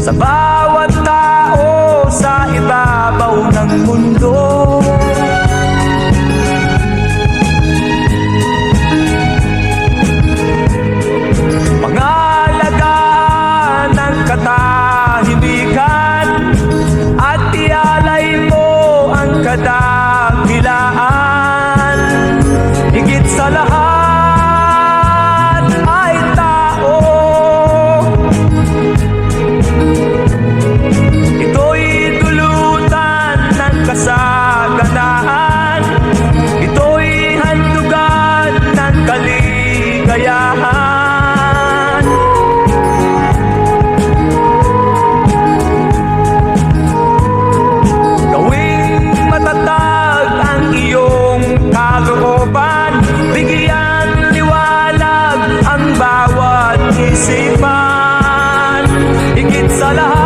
sa bawat tao sa ibabaw ng mundo. Pangalagaan ng katahimikan at ialay mo ang kadakilaan. Higit sa lahat ay tao. Ito'y dulutan ng kasaganaan. Ito'y handugan ng kaligayahan. Gawing matatag ang iyong kalooban. Bigyan liwanag ang bawat isipan. Higit sa lahat